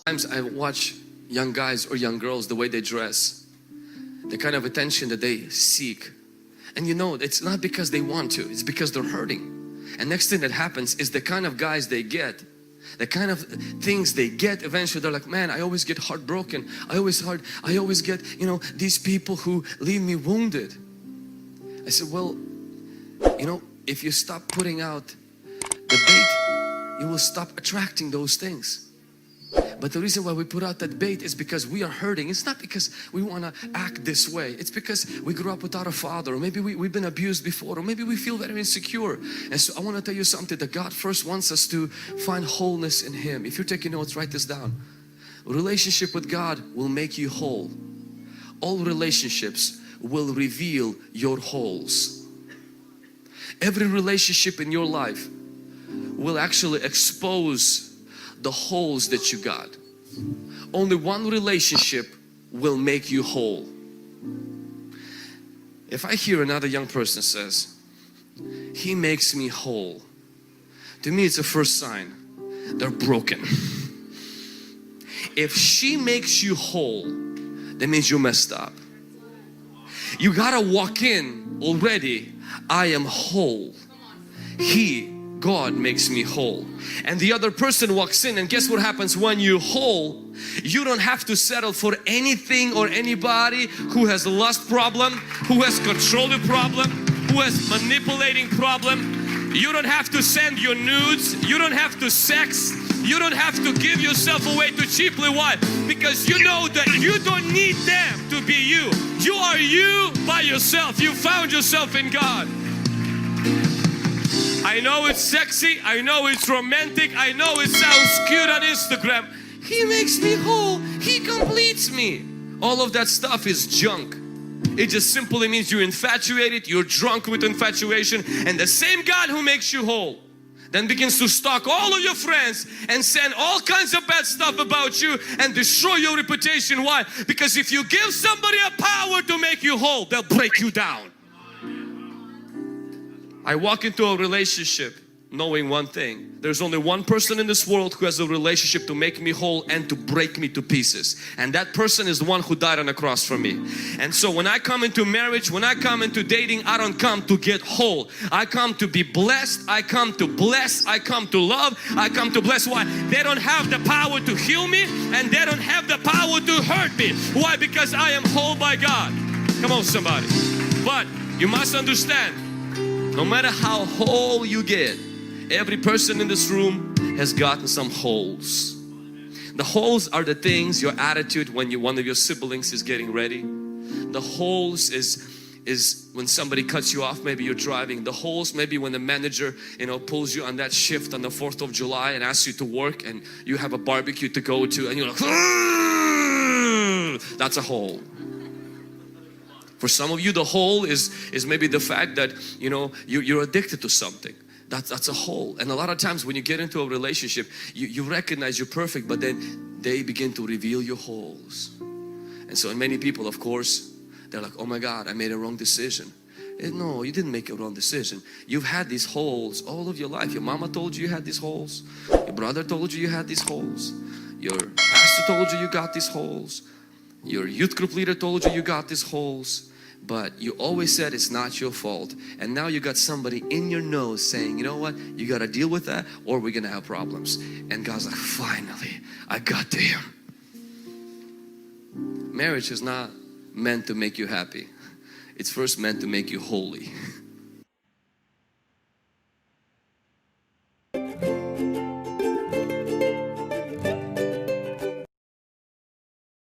Sometimes I watch young guys or young girls, the way they dress, the kind of attention that they seek. And you know, it's not because they want to, it's because they're hurting. And next thing that happens is the kind of guys they get, the kind of things they get, eventually they're like, man, I always get heartbroken. I always get, you know, these people who leave me wounded. I said, well, you know, if you stop putting out the bait, you will stop attracting those things. But the reason why we put out that bait is because we are hurting. It's not because we want to act this way. It's because we grew up without a father, or maybe we've been abused before, or maybe we feel very insecure. And so I want to tell you something, that God first wants us to find wholeness in Him. If you're taking notes, write this down. A relationship with God will make you whole. All relationships will reveal your holes. Every relationship in your life will actually expose the holes that you got. Only one relationship will make you whole. If I hear another young person says, he makes me whole, to me it's a first sign they're broken. If she makes you whole, that means you messed up. You gotta walk in already, I am whole. God makes me whole. And the other person walks in, and guess what happens when you're whole? You don't have to settle for anything or anybody who has a lust problem, who has controlling problem, who has manipulating problem. You don't have to send your nudes. You don't have to sex. You don't have to give yourself away too cheaply. Why? Because you know that you don't need them to be you. You are you by yourself. You found yourself in God. I know it's sexy, I know it's romantic, I know it sounds cute on Instagram. He makes me whole, He completes me. All of that stuff is junk. It just simply means you're infatuated, you're drunk with infatuation, and the same God who makes you whole then begins to stalk all of your friends and send all kinds of bad stuff about you and destroy your reputation. Why? Because if you give somebody a power to make you whole, they'll break you down. I walk into a relationship knowing one thing. There's only one person in this world who has a relationship to make me whole and to break me to pieces. And that person is the one who died on the cross for me. And so when I come into marriage, when I come into dating, I don't come to get whole. I come to be blessed. I come to bless. I come to love. I come to bless. Why? They don't have the power to heal me, and they don't have the power to hurt me. Why? Because I am whole by God. Come on, somebody. But you must understand, no matter how whole you get, every person in this room has gotten some holes. The holes are the things, your attitude when one of your siblings is getting ready. The holes is when somebody cuts you off, maybe you're driving. The holes maybe when the manager, you know, pulls you on that shift on the 4th of July and asks you to work, and you have a barbecue to go to, and you're like, that's a hole. For some of you, the hole is maybe the fact that, you know, you're addicted to something. That's a hole. And a lot of times when you get into a relationship, you recognize you're perfect, but then they begin to reveal your holes. And so many people, of course, they're like, oh my God, I made a wrong decision. And no, you didn't make a wrong decision. You've had these holes all of your life. Your mama told you you had these holes. Your brother told you you had these holes. Your pastor told you you got these holes. Your youth group leader told you you got these holes, but you always said it's not your fault. And now you got somebody in your nose saying, you know what, you got to deal with that or we're going to have problems. And God's like, finally, I got to him. Marriage is not meant to make you happy. It's first meant to make you holy.